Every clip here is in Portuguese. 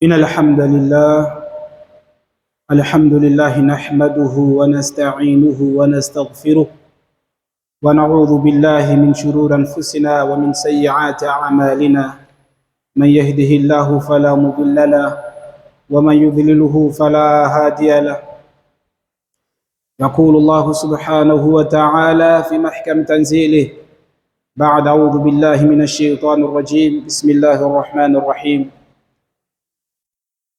إن الحمد لله نحمده ونستعينه ونستغفره ونعوذ بالله من شرور أنفسنا ومن سيئات أعمالنا. من يهده الله فلا مضل له ومن يضلله فلا هادي له. يقول الله سبحانه وتعالى في محكم تنزيله بعد أعوذ بالله من الشيطان الرجيم. بسم الله الرحمن الرحيم.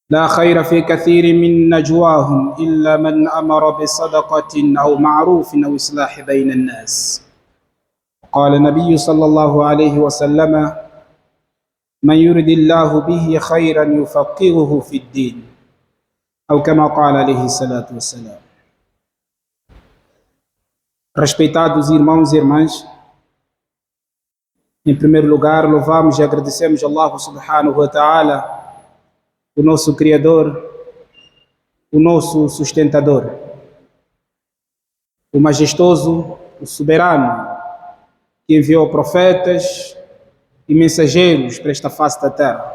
لا خير في كثير من نجواهم إلا من أمر بصدقة أو معروف أو إصلاح بين الناس. قال النبي صلى الله عليه وسلم: من يرد الله به خيرا يفقهه في الدين، أو كما قال عليه الصلاة والسلام. Respeitados irmãos e irmãs, em primeiro lugar louvamos e agradecemos a Allah subhanahu wa ta'ala, o nosso Criador, o nosso sustentador, o majestoso, o soberano, que enviou profetas e mensageiros para esta face da terra.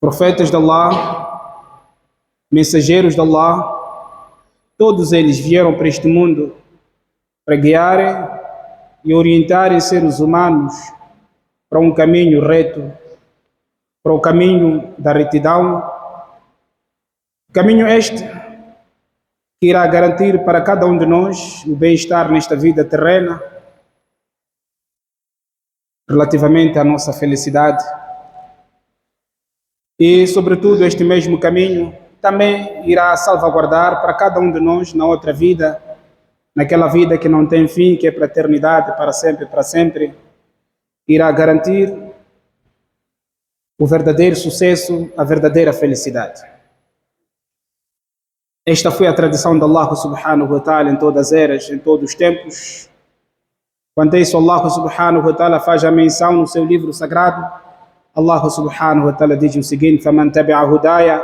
Profetas de Allah, mensageiros de Allah, todos eles vieram para este mundo para guiarem e orientarem seres humanos para um caminho reto, para o caminho da retidão, caminho este que irá garantir para cada um de nós o bem-estar nesta vida terrena, relativamente à nossa felicidade, e sobretudo este mesmo caminho também irá salvaguardar para cada um de nós na outra vida, naquela vida que não tem fim, que é para a eternidade, para sempre, irá garantir o verdadeiro sucesso, a verdadeira felicidade. Esta foi a tradição de Allah subhanahu wa ta'ala em todas as eras, em todos os tempos. Quanto a isso, Allah subhanahu wa ta'ala faz a menção no seu livro sagrado. Allah subhanahu wa ta'ala diz o seguinte: فَمَنْ تَبِعَ هُدَايَ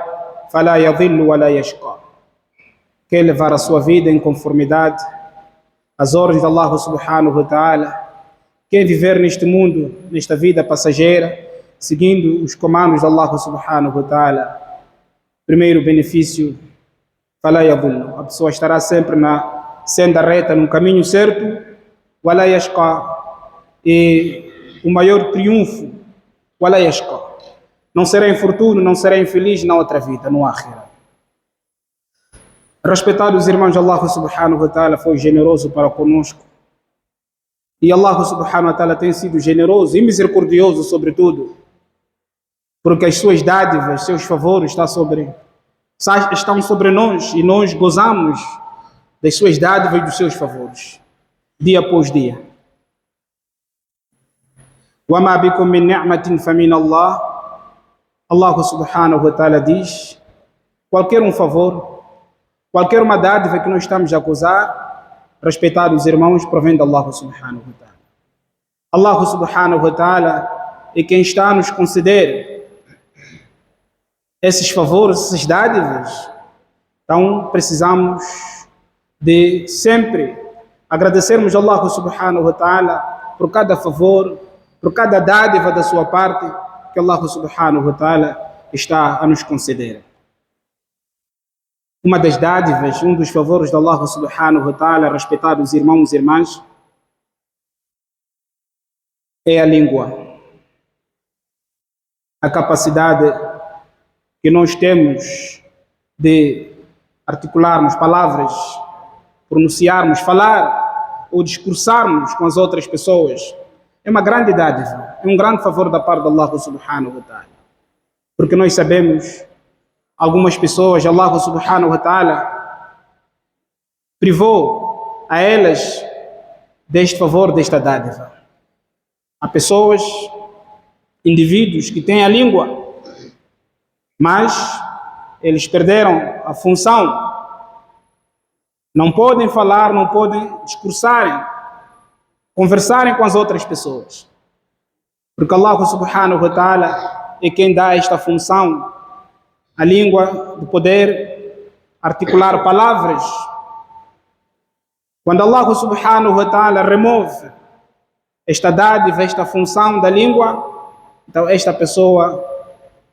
فَلَا يَضِلُّ وَلَا يَشْقَى. Quem levar a sua vida em conformidade às ordens de Allah subhanahu wa ta'ala, quem viver neste mundo, nesta vida passageira, seguindo os comandos de Allah subhanahu wa ta'ala, primeiro benefício, fala yadhillu, a pessoa estará sempre na senda reta, no caminho certo, wala yashqa, e o maior triunfo, wala yashqa, não será infortúnio, não será infeliz na outra vida, no akhira. Respeitados irmãos, Allah subhanahu wa ta'ala foi generoso para conosco, e Allah subhanahu wa ta'ala tem sido generoso e misericordioso sobretudo, porque as suas dádivas, seus favores estão sobre nós e nós gozamos das suas dádivas e dos seus favores, dia após dia. وَمَا بِكُم مِّن نِعْمَةٍ فَمِنَ اللَّهِ. Allah subhanahu wa ta'ala diz: qualquer um favor, qualquer uma dádiva que nós estamos a gozar, respeitados irmãos, provém de Allah subhanahu wa ta'ala. Allah subhanahu wa ta'ala é quem está a nos conceder esses favores, essas dádivas. Então precisamos de sempre agradecermos a Allah subhanahu wa ta'ala por cada favor, por cada dádiva da sua parte que Allah subhanahu wa ta'ala está a nos conceder. Uma das dádivas, um dos favores de Allah subhanahu wa ta'ala, respeitados irmãos e irmãs, é a língua. A capacidade que nós temos de articularmos palavras, pronunciarmos, falar ou discursarmos com as outras pessoas, é uma grande dádiva, é um grande favor da parte de Allah subhanahu wa ta'ala. Porque nós sabemos, algumas pessoas, Allah subhanahu wa ta'ala privou a elas deste favor, desta dádiva. Há pessoas, indivíduos que têm a língua, mas eles perderam a função, não podem falar, não podem discursarem, conversarem com as outras pessoas, porque Allah subhanahu wa ta'ala é quem dá esta função, a língua, de poder articular palavras. Quando Allah subhanahu wa ta'ala remove esta dádiva, esta função da língua, então esta pessoa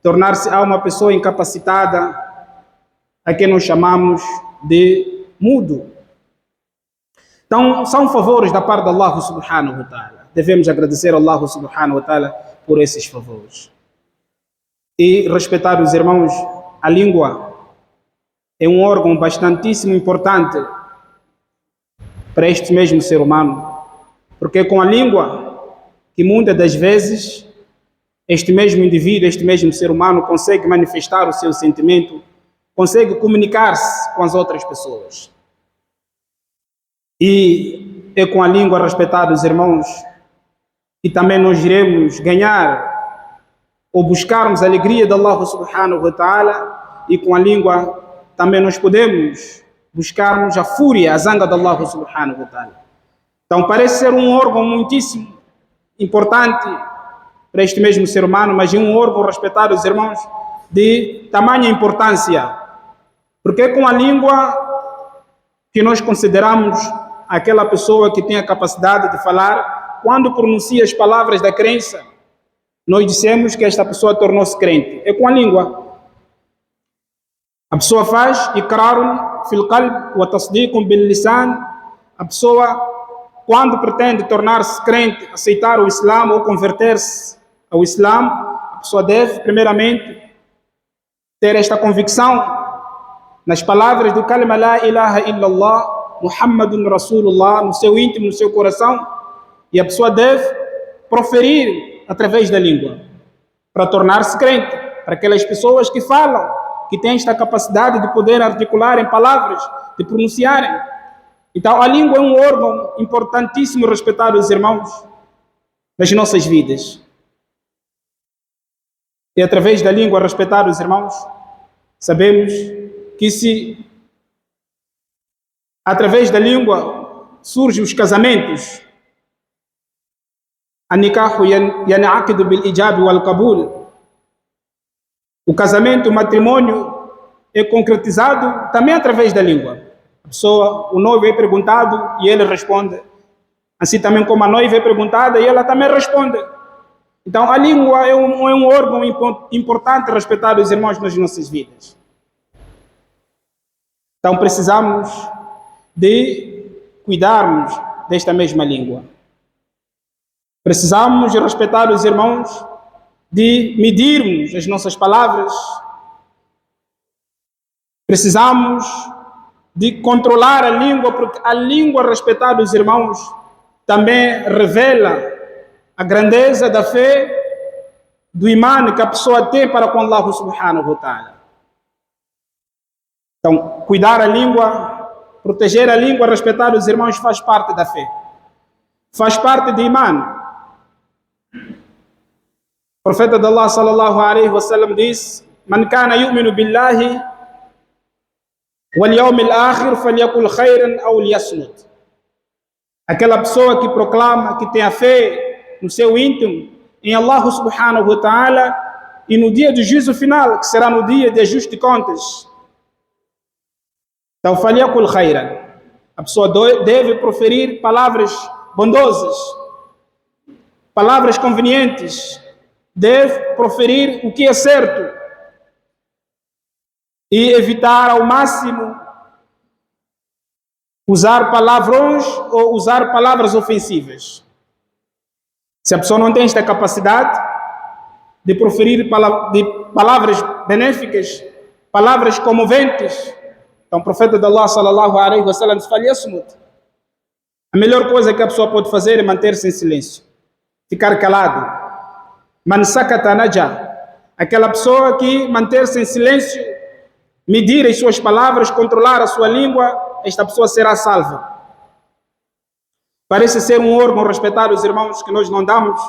tornar-se uma pessoa incapacitada, a quem nós chamamos de mudo. Então, são favores da parte de Allah subhanahu wa ta'ala. Devemos agradecer a Allah subhanahu wa ta'ala por esses favores. E respeitar os irmãos, a língua é um órgão bastantíssimo importante para este mesmo ser humano, porque é com a língua que muitas das vezes este mesmo indivíduo, este mesmo ser humano consegue manifestar o seu sentimento, consegue comunicar-se com as outras pessoas. E é com a língua, respeitar os irmãos, e também nós iremos ganhar ou buscarmos a alegria de Allah subhanahu wa ta'ala, e com a língua também nós podemos buscarmos a fúria, a zanga de Allah subhanahu wa ta'ala. Então parece ser um órgão muitíssimo importante para este mesmo ser humano, mas é um órgão, respeitados irmãos, de tamanha importância, porque é com a língua que nós consideramos aquela pessoa que tem a capacidade de falar. Quando pronuncia as palavras da crença, nós dissemos que esta pessoa tornou-se crente. É com a língua. A pessoa faz iqrarun fil qalb wa tasdiqun bil lisan. A pessoa, quando pretende tornar-se crente, aceitar o Islã ou converter-se ao Islã, a pessoa deve, primeiramente, ter esta convicção nas palavras do kalima la ilaha illallah, Muhammadun Rasulullah, no seu íntimo, no seu coração, e a pessoa deve proferir através da língua, para tornar-se crente, para aquelas pessoas que falam, que têm esta capacidade de poder articular em palavras, de pronunciarem. Então a língua é um órgão importantíssimo, respeitados irmãos, nas nossas vidas. E através da língua, respeitados irmãos, sabemos que se através da língua surgem os casamentos, النكاح ينعقد بالإجاب والقبول. O casamento, o matrimônio é concretizado também através da língua. A pessoa, o noivo é perguntado e ele responde. Assim também como a noiva é perguntada e ela também responde. Então a língua é um órgão importante, respeitados irmãos, nas nossas vidas. Então precisamos de cuidarmos desta mesma língua. Precisamos respeitar os irmãos, de medirmos as nossas palavras. Precisamos de controlar a língua, porque a língua, respeitar os irmãos, também revela a grandeza da fé, do imã que a pessoa tem para com Allah subhanahu wa ta'ala. Então, cuidar a língua, proteger a língua, respeitar os irmãos, faz parte da fé. Faz parte do imã. O profeta de Allah sallallahu alaihi wasallam diz: "Man kana yu'minu billahi wal yawmil akhir falyakul khairan aw liyasmut." Aquela pessoa que proclama que tem a fé no seu íntimo em Allah subhanahu wa ta'ala e no dia do juízo final, que será no dia de ajuste de contas. Então, falyakul khairan. A pessoa deve proferir palavras bondosas, palavras convenientes. Deve proferir o que é certo e evitar ao máximo usar palavrões ou usar palavras ofensivas. Se a pessoa não tem esta capacidade de proferir palavras benéficas, palavras comoventes, então o profeta de Allah sallallahu alaihi wasallam diz: a melhor coisa que a pessoa pode fazer é manter-se em silêncio, ficar calado. Man sakata naja. Aquela pessoa que manter-se em silêncio, medir as suas palavras, controlar a sua língua, esta pessoa será salva. Parece ser um órgão, respeitados irmãos, que nós não damos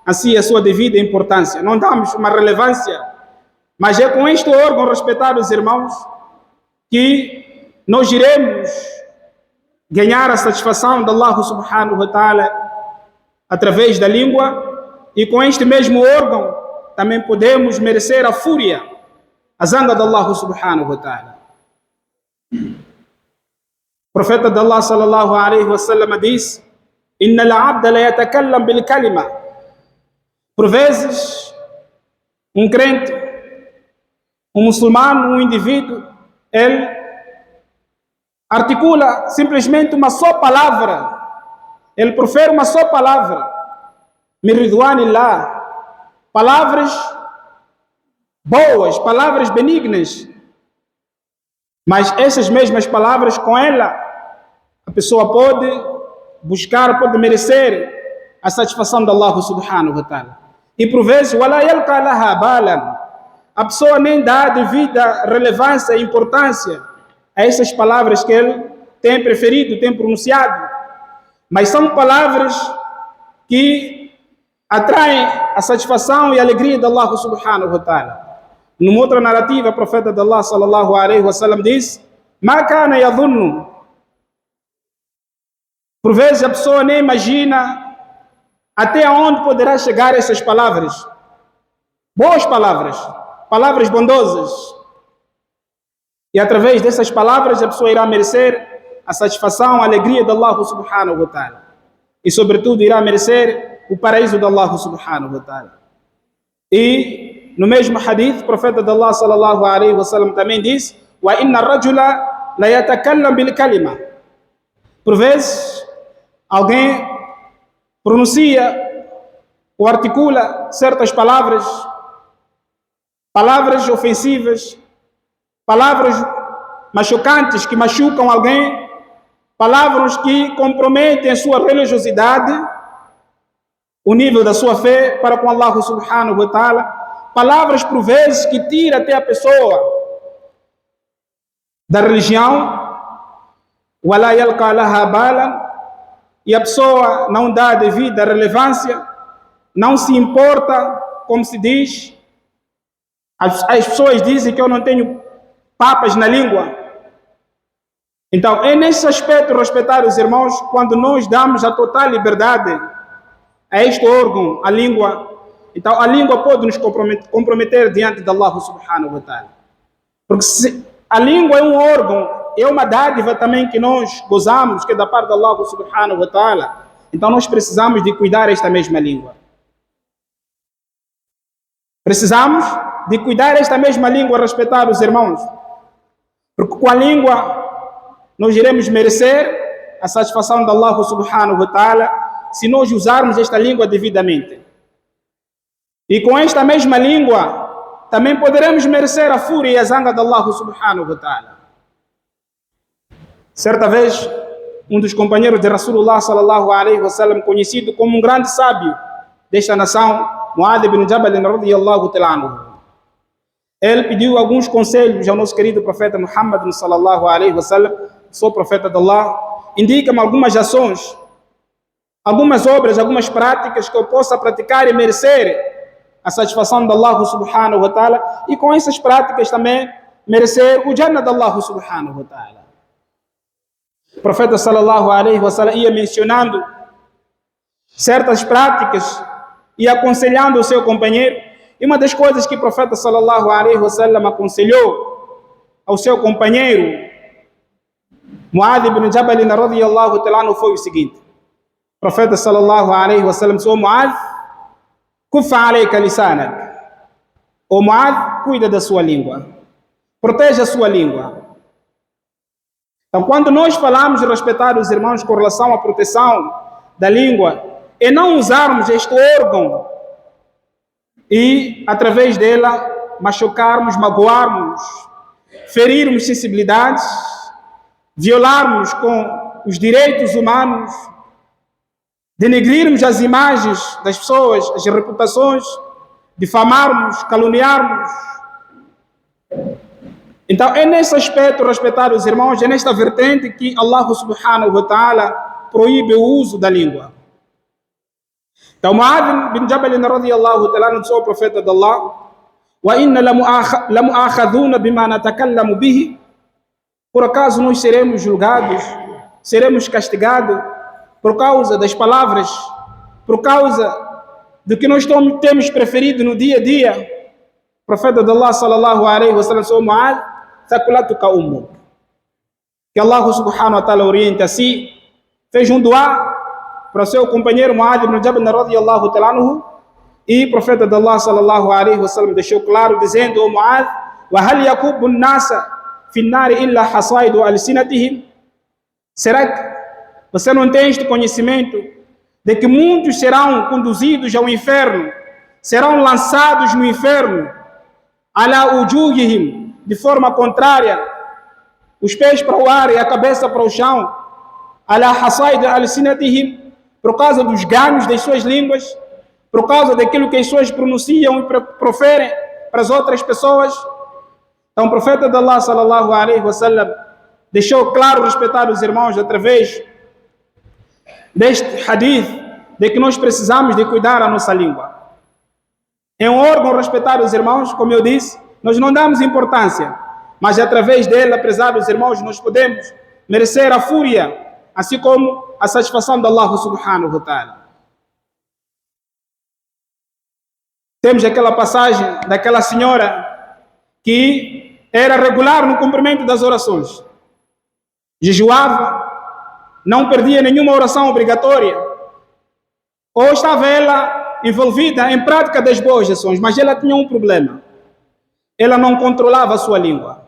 assim a sua devida importância, não damos uma relevância, mas é com este órgão, respeitados irmãos, que nós iremos ganhar a satisfação de Allah subhanahu wa ta'ala através da língua. E com este mesmo órgão também podemos merecer a fúria, a zanga de Allah subhanahu wa ta'ala. O profeta de Allah sallallahu alaihi wasallam diz: "Inna al-'abda la yatakallam bil kalima." Por vezes, um crente Um muçulmano, um indivíduo, ele articula simplesmente uma só palavra. Ele profere uma só palavra. Min ridwanillah. Palavras boas, palavras benignas. Mas essas mesmas palavras, com ela, a pessoa pode buscar, pode merecer a satisfação de Allah subhanahu wa ta'ala. E por vezes, wala yalqa laha balan. A pessoa nem dá devida relevância e importância a essas palavras que ele tem preferido, tem pronunciado. Mas são palavras que atraem a satisfação e a alegria de Allah subhanahu wa ta'ala. Numa outra narrativa, o profeta de Allah sallallahu alaihi wasallam diz: "Ma kana yadhunnu". Por vezes a pessoa nem imagina até onde poderá chegar essas palavras. Boas palavras, palavras bondosas. E através dessas palavras a pessoa irá merecer a satisfação, a alegria de Allah subhanahu wa ta'ala. E sobretudo irá merecer o paraíso de Allah subhanahu wa ta'ala. E no mesmo hadith, o profeta de Allah sallallahu alaihi wasallam também diz: "Wa inna ar-rajula la yatakallam bil kalima". Por vezes alguém pronuncia ou articula certas palavras, palavras ofensivas, palavras machucantes que machucam alguém, palavras que comprometem a sua religiosidade, o nível da sua fé para com Allah subhanahu wa ta'ala, palavras por vezes que tiram até a pessoa da religião, wala yalqa laha balan, e a pessoa não dá devida relevância, não se importa, como se diz. As pessoas dizem que eu não tenho papas na língua. Então, é nesse aspecto, respeitar os irmãos, quando nós damos a total liberdade a este órgão, a língua. Então, a língua pode nos comprometer diante de Allah subhanahu wa ta'ala. Porque a língua é um órgão, é uma dádiva também que nós gozamos, que é da parte de Allah subhanahu wa ta'ala. Então, nós precisamos de cuidar esta mesma língua. Precisamos de cuidar esta mesma língua, respeitar os irmãos. Porque com a língua nós iremos merecer a satisfação de Allah subhanahu wa ta'ala se nós usarmos esta língua devidamente. E com esta mesma língua também poderemos merecer a fúria e a zanga de Allah subhanahu wa ta'ala. Certa vez, um dos companheiros de Rasulullah sallallahu alaihi wasallam, conhecido como um grande sábio desta nação, Mu'adh ibn Jabal radiyallahu ta'ala anhu, ele pediu alguns conselhos ao nosso querido profeta Muhammad sallallahu alaihi wasallam, sou profeta de Allah, indica-me algumas ações, algumas obras, algumas práticas que eu possa praticar e merecer a satisfação de Allah subhanahu wa ta'ala, e com essas práticas também merecer o Jannah de Allah subhanahu wa ta'ala. O profeta sallallahu alaihi wasallam ia mencionando certas práticas e aconselhando o seu companheiro. E uma das coisas que o profeta sallallahu alaihi wasallam aconselhou ao seu companheiro Mu'adh ibn Jabal radiyallahu ta'ala anhu foi o seguinte: o profeta sallallahu alaihi wasallam disse: "O Mu'adh, kufa alayka lisanak". O Mu'adh, cuida da sua língua, proteja a sua língua. Então, quando nós falamos de respeitar os irmãos com relação à proteção da língua, é não usarmos este órgão e, através dela, machucarmos, magoarmos, ferirmos sensibilidades, violarmos com os direitos humanos, denegrirmos as imagens das pessoas, as reputações, difamarmos, caluniarmos. Então, é nesse aspecto, respeitar os irmãos, é nesta vertente que Allah subhanahu wa ta'ala proíbe o uso da língua. Então, Mu'adh bin Jabal radiyallahu ta'ala disse ao profeta de Allah: "Wa inna lamu'akhadhuna bima natakallamu bihi". Por acaso nós seremos julgados, seremos castigados por causa das palavras, por causa do que nós temos preferido no dia a dia? O profeta de Allah sallallahu alaihi wasallam disse: "Mu'adh, thakulatuka ummuk". Que Allah subhanahu wa ta'ala oriente a si, fez um dua para o seu companheiro Mu'adh ibn Jabal radiyallahu ta'ala anhu, e o profeta de Allah sallallahu alaihi wasallam deixou claro dizendo: "O Mu'adh, وهل يكب الناس في النار إلا حصائد ألسنتهم. Será que você não tem este conhecimento de que muitos serão conduzidos ao inferno, serão lançados no inferno, ala ujuhihim, de forma contrária, os pés para o ar e a cabeça para o chão, ala hasaid alsinatihim, por causa dos ganhos das suas línguas, por causa daquilo que as pessoas pronunciam e proferem para as outras pessoas. Então o profeta de Allah sallallahu alaihi wasallam deixou claro, respeitar os irmãos, através deste hadith, de que nós precisamos de cuidar a nossa língua. É um órgão, respeitar os irmãos, como eu disse, nós não damos importância, mas através dele, prezados irmãos, nós podemos merecer a fúria, assim como a satisfação de Allah subhanahu wa ta'ala. Temos aquela passagem daquela senhora que era regular no cumprimento das orações. Jejuava, não perdia nenhuma oração obrigatória, ou estava ela envolvida em prática das boas ações, mas ela tinha um problema. Ela não controlava a sua língua.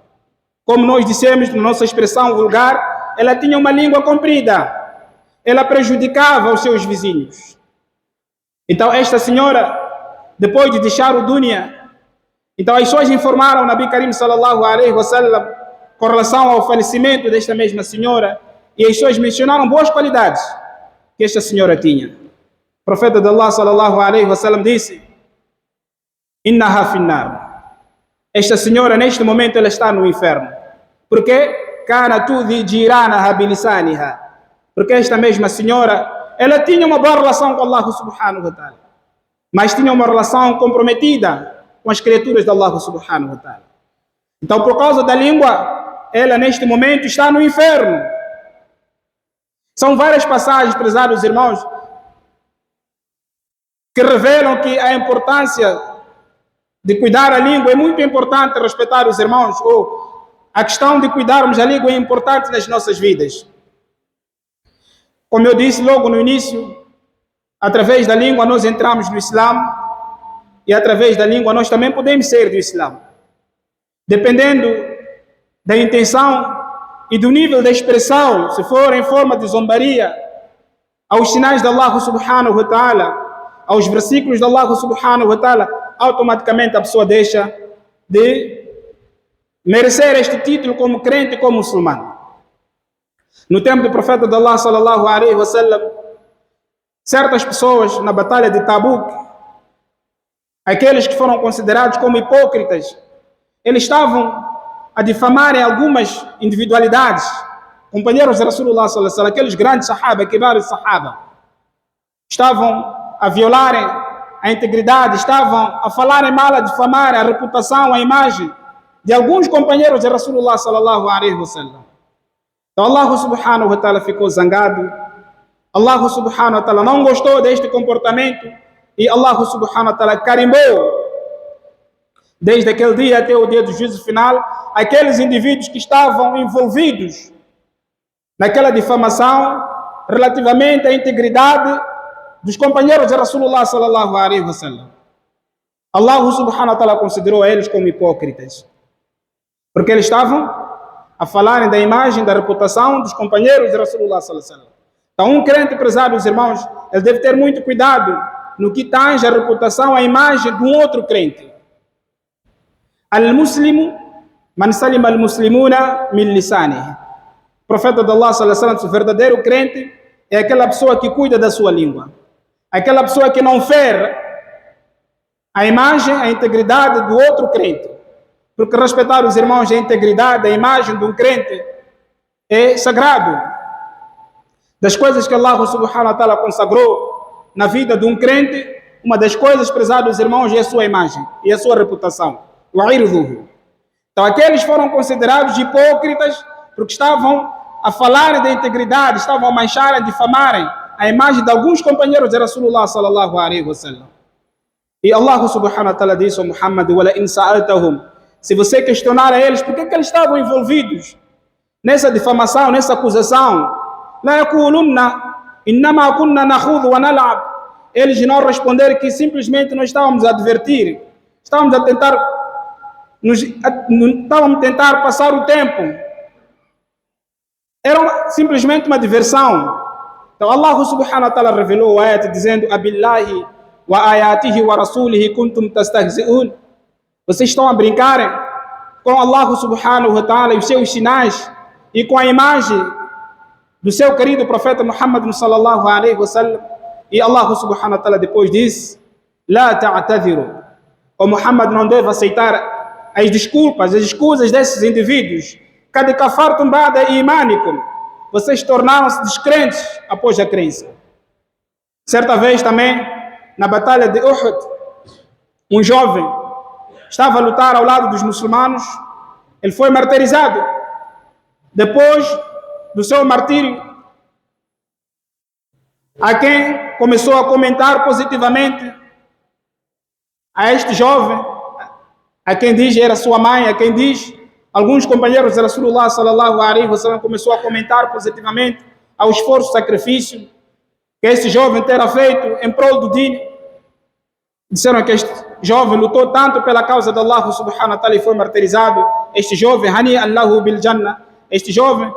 Como nós dissemos na nossa expressão vulgar, ela tinha uma língua comprida. Ela prejudicava os seus vizinhos. Então esta senhora, depois de deixar o dunya, então as pessoas informaram o Nabi Karim sallallahu alaihi wasallam com relação ao falecimento desta mesma senhora, e as pessoas mencionaram boas qualidades que esta senhora tinha. O profeta de Allah sallallahu alaihi wasallam disse: Innaha finnar. Esta senhora neste momento ela está no inferno. Por quê? Kana tudhi jiranaha bilisaniha. Porque esta mesma senhora, ela tinha uma boa relação com Allah subhanahu wa ta'ala, mas tinha uma relação comprometida com as criaturas de Allah subhanahu wa ta'ala. Então, por causa da língua, ela neste momento está no inferno. São várias passagens, prezados irmãos, que revelam que a importância de cuidar a língua é muito importante, respeitar os irmãos, ou a questão de cuidarmos a língua é importante nas nossas vidas. Como eu disse logo no início, através da língua nós entramos no Islã, e através da língua nós também podemos sair do Islã. Dependendo da intenção e do nível da expressão, se for em forma de zombaria, aos sinais de Allah subhanahu wa ta'ala, aos versículos de Allah subhanahu wa ta'ala, automaticamente a pessoa deixa de merecer este título como crente e como muçulmano. No tempo do profeta de Allah sallallahu alaihi wasallam, certas pessoas na batalha de Tabuk, aqueles que foram considerados como hipócritas, eles estavam a difamarem algumas individualidades, companheiros de Rasulullah sallallahu alaihi wasallam, aqueles grandes sahaba, kibaros sahaba, estavam a violarem a integridade, estavam a falarem mal, a difamarem a reputação, a imagem de alguns companheiros de Rasulullah sallallahu alaihi wasallam. Então Allah subhanahu wa ta'ala ficou zangado, Allah subhanahu wa ta'ala não gostou deste comportamento e Allah subhanahu wa ta'ala carimbou, desde aquele dia até o dia do juízo final, aqueles indivíduos que estavam envolvidos naquela difamação relativamente à integridade dos companheiros de Rasulullah sallallahu alaihi wasallam. Allah subhanahu wa ta'ala considerou eles como hipócritas, porque eles estavam a falarem da imagem, da reputação dos companheiros de Rasulullah sallallahu alaihi wasallam. Então um crente, prezados irmãos, ele deve ter muito cuidado no que tange a reputação, a imagem de um outro crente. Al-Muslimu man salima al-muslimuna min lisanihi. O profeta de Allah sallallahu alaihi wasallam, o verdadeiro crente é aquela pessoa que cuida da sua língua, aquela pessoa que não fere a imagem, a integridade do outro crente. Porque respeitar os irmãos, a integridade, a imagem de um crente é sagrado. Das coisas que Allah subhanahu wa ta'ala consagrou na vida de um crente, uma das coisas, prezados irmãos, é a sua imagem e a sua reputação. Então aqueles foram considerados hipócritas porque estavam a falarem da integridade, estavam a mancharem, a difamarem a imagem de alguns companheiros de Rasulullah sallallahu alaihi wasallam. E Allah subhanahu wa ta'ala disse a Muhammad: "Wala in sa'altahum", se você questionar a eles por que eles estavam envolvidos nessa difamação, nessa acusação, la yaqulunna innama kunna nakhudhu wa nal'ab, eles não responderam que simplesmente nós estávamos a advertir, estávamos a tentar estavam a tentar passar o tempo. Era simplesmente uma diversão. Então Allah subhanahu wa ta'ala revelou o ayat dizendo: Abillahi wa ayatihi wa rasulihi kuntum tastahzi'un. Vocês estão a brincar com Allah subhanahu wa ta'ala e os seus sinais e com a imagem do seu querido profeta Muhammad sallallahu alaihi wasallam. E Allah subhanahu wa ta'ala depois disse: La ta'tadhiru. O Muhammad não deve aceitar as desculpas, as escusas desses indivíduos. Kad kafartum ba'da imanikum. Vocês tornaram-se descrentes após a crença. Certa vez também, na batalha de Uhud, um jovem estava a lutar ao lado dos muçulmanos. Ele foi martirizado. Depois do seu martírio, há quem começou a comentar positivamente a este jovem, a quem diz era sua mãe, a quem diz alguns companheiros de Rasulullah sallallahu alaihi wasallam começou a comentar positivamente ao esforço, sacrifício que esse jovem terá feito em prol do Din. Disseram que este jovem lutou tanto pela causa de Allah subhanahu wa ta'ala e foi martirizado. Este jovem, Hani Allahu bil Jannah, este jovem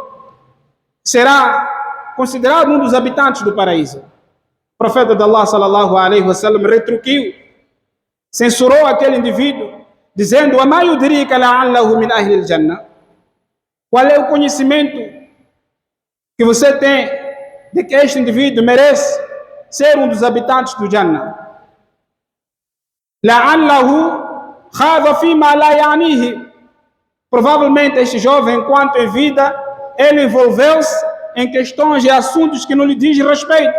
será considerado um dos habitantes do paraíso. O profeta de Allah sallallahu alaihi wasallam retruquiu, censurou aquele indivíduo, dizendo: "Ama yudrika la'allahu min ahli al-jannah?" Qual é o conhecimento que você tem de que este indivíduo merece ser um dos habitantes do Jannah? La'allahu khadha fima la ya'nihi. Provavelmente este jovem, enquanto em vida, ele envolveu-se em questões e assuntos que não lhe diz respeito.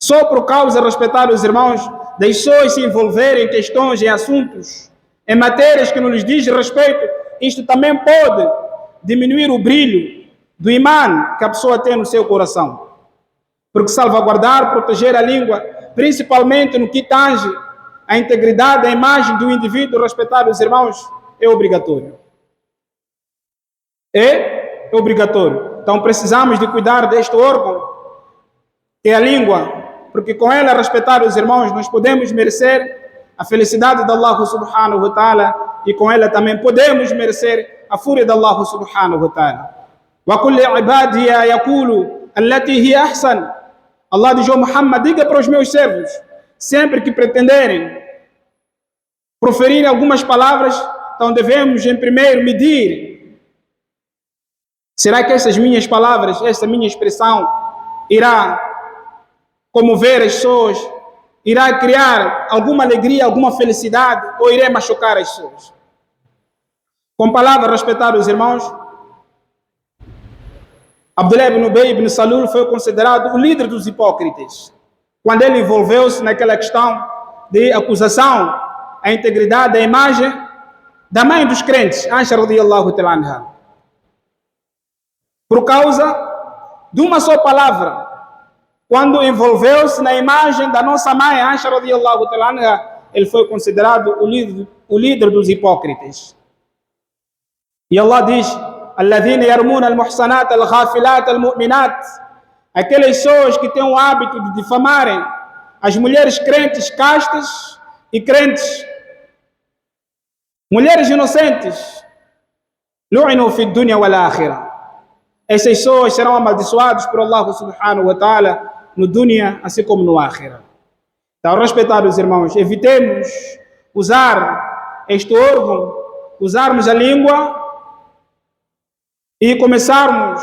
Só por causa de respeitar os irmãos, deixou-se envolver em questões e assuntos, em matérias que não lhes diz respeito. Isto também pode diminuir o brilho do imã que a pessoa tem no seu coração. Porque salvaguardar, proteger a língua, principalmente no que tange a integridade, a imagem do indivíduo, respeitar os irmãos, é obrigatório. É obrigatório. Então precisamos de cuidar deste órgão, que é a língua, porque com ela, respeitar os irmãos, nós podemos merecer a felicidade de Allah subhanahu wa ta'ala e com ela também podemos merecer a fúria de Allah subhanahu wa ta'ala. Wa kulli ibadiya yaqulu allati hiya ahsan. Allah diz: Muhammad, diga para os meus servos, sempre que pretenderem proferir algumas palavras, então devemos em primeiro medir. Será que essas minhas palavras, essa minha expressão irá comover as pessoas, irá criar alguma alegria, alguma felicidade, ou irá machucar as pessoas? Com palavras, respeitar os irmãos, Abdullah ibn Ubay ibn Salul foi considerado o líder dos hipócritas, quando ele envolveu-se naquela questão de acusação à integridade da imagem da mãe dos crentes, Aisha radiyallahu ta'ala anha. Por causa de uma só palavra, quando envolveu-se na imagem da nossa mãe, Aisha radiyallahu ta'ala anha, ele foi considerado o líder dos hipócritas. E Allah diz: Alladhina yarmuna al-muhsanat al-ghafilat al-mu'minat. Aquelas pessoas que têm o hábito de difamarem as mulheres crentes castas e crentes, mulheres inocentes. Lu'inu fi dunya wal akhirah. Essas pessoas serão amaldiçoadas por Allah subhanahu wa ta'ala no dunya, assim como no akhirah. Então, respeitados irmãos, evitemos usar este órgão, usarmos a língua e começarmos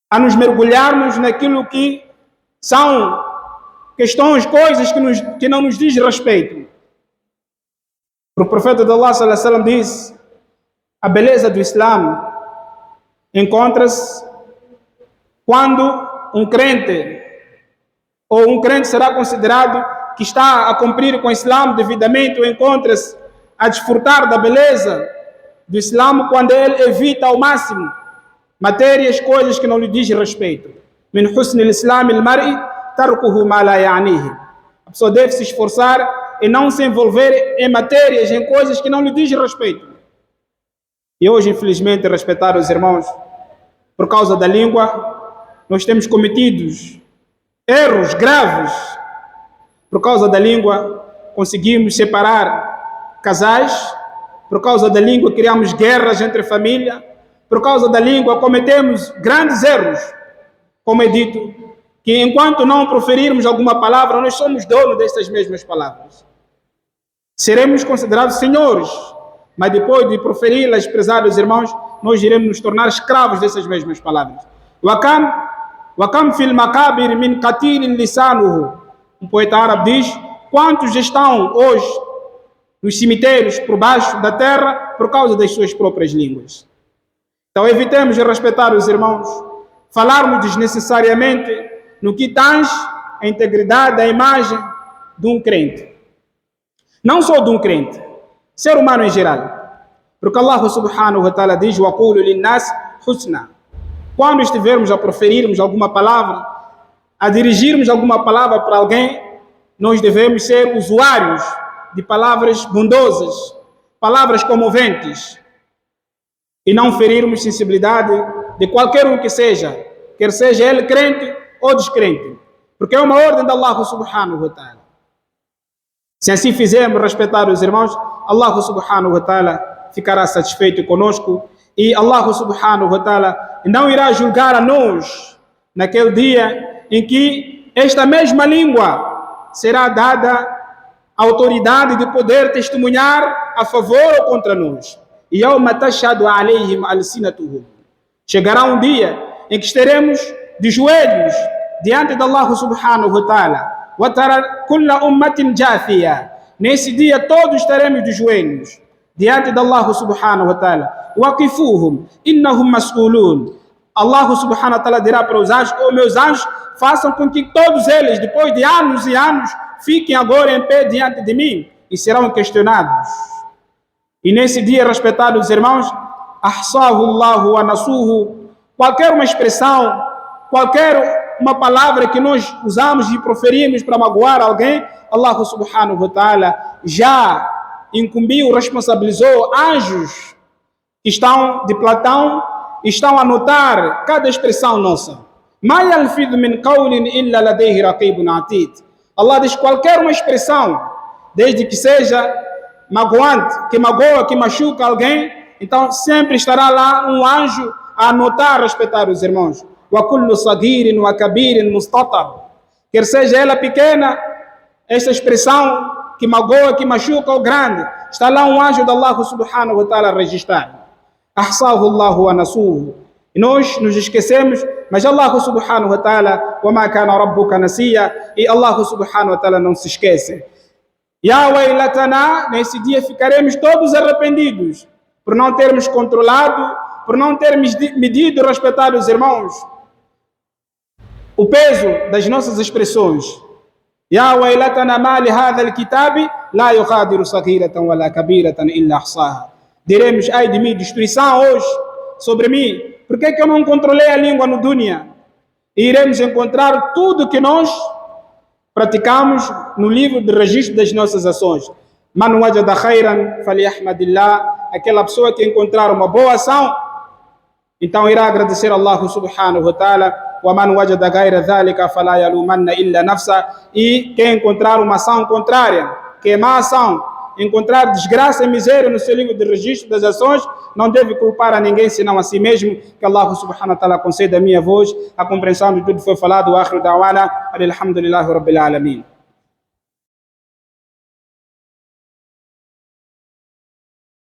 a nos mergulharmos naquilo que são questões, coisas que não nos diz respeito. O profeta de Allah sallallahu alaihi wasallam diz: a beleza do Islã encontra-se quando um crente será considerado que está a cumprir com o Islã devidamente, ou encontra-se a desfrutar da beleza do Islã quando ele evita ao máximo matérias, coisas que não lhe diz respeito. Min husn al-islam al-mar'i tarkuhu ma la ya'nihi. A pessoa deve se esforçar e não se envolver em matérias, em coisas que não lhe diz respeito. E hoje, infelizmente, respeitar os irmãos, por causa da língua, nós temos cometido erros graves. Por causa da língua, conseguimos separar casais, por causa da língua criamos guerras entre família, por causa da língua cometemos grandes erros, como é dito, que enquanto não proferirmos alguma palavra, nós somos donos dessas mesmas palavras. Seremos considerados senhores, mas depois de proferi-las, prezados irmãos, nós iremos nos tornar escravos dessas mesmas palavras. Wakam fil makabir min qatilin lisanuhu. Um poeta árabe diz: quantos estão hoje nos cemitérios por baixo da terra por causa das suas próprias línguas. Então evitemos respeitar os irmãos, falarmos desnecessariamente no que tange a integridade, a imagem de um crente. Não só de um crente, ser humano em geral. Porque Allah subhanahu wa ta'ala diz: وَقُولُ لِلنَّاسِ حُسْنًا. Quando estivermos a proferirmos alguma palavra, a dirigirmos alguma palavra para alguém, nós devemos ser usuários de palavras bondosas, palavras comoventes, e não ferirmos sensibilidade de qualquer um que seja, quer seja ele crente ou descrente, porque é uma ordem de Allah subhanahu wa ta'ala. Se assim fizermos respeitar os irmãos, Allah subhanahu wa ta'ala ficará satisfeito conosco e Allah subhanahu wa ta'ala não irá julgar a nós naquele dia em que esta mesma língua será dada a autoridade de poder testemunhar a favor ou contra nós. يَوْمَ تَشْهَدُ عَلَيْهِمْ أَلْسِنَتُهُمْ. Chegará um dia em que estaremos de joelhos diante de Allah subhanahu wa ta'ala. وَتَرَى كُلَّ أُمَّةٍ جَاثِيَةٍ. Nesse dia todos estaremos de joelhos diante de Allah subhanahu wa ta'ala. وَقِفُوهُمْ إِنَّهُمْ مَسْئُولُونَ. Allah subhanahu wa ta'ala dirá para os anjos: oh, meus anjos, façam com que todos eles, depois de anos e anos, fiquem agora em pé diante de mim e serão questionados. E nesse dia, respeitados irmãos, ahsahu Allahu wa nasuhu, qualquer uma expressão, qualquer uma palavra que nós usamos e proferimos para magoar alguém, Allah subhanahu wa ta'ala já incumbiu, responsabilizou anjos que estão de platão, estão a notar cada expressão nossa. Ma yalfidhu min qawlin illa ladayhi raqibun atid. Allah diz: qualquer uma expressão, desde que seja magoante, que magoa, que machuca alguém, então sempre estará lá um anjo a anotar, respeitar os irmãos. Wa kullu sagirin wa kabirin mustatar. Quer seja ela pequena, esta expressão que magoa, que machuca, ou grande, está lá um anjo de Allah subhanahu wa ta'ala a registrar. Ahsahu Allahu wa nasuhu. E nós nos esquecemos, mas Allah subhanahu wa ta'ala, wa ma kana rabbuka nasiya, e Allah subhanahu wa ta'ala não se esquece. Ya wailatana, nesse dia ficaremos todos arrependidos por não termos controlado, por não termos medido, respeitado os irmãos, o peso das nossas expressões. Ya wailatana ma li hadha alkitab la yughadiru saghiratan wala kabiratan illa ahsaha. Diremos: ai de mim, destruição hoje sobre mim. Por que eu não controlei a língua no dunya? E iremos encontrar tudo que nós praticamos no livro de registro das nossas ações. Man wajada khairan falyahmadillah. Aquela pessoa que encontrar uma boa ação, então irá agradecer a Allah subhanahu wa ta'ala. Wa man wajada ghayra dhalika fala yalumanna illa nafsa. E quem encontrar uma ação contrária, que é má ação, encontrar desgraça e miséria no seu livro de registro das ações, não deve culpar a ninguém senão a si mesmo. Que Allah subhanahu wa ta'ala conceda a minha voz a compreensão de tudo que foi falado. Wa akhiru da'wana alhamdulillahi rabbil alamin.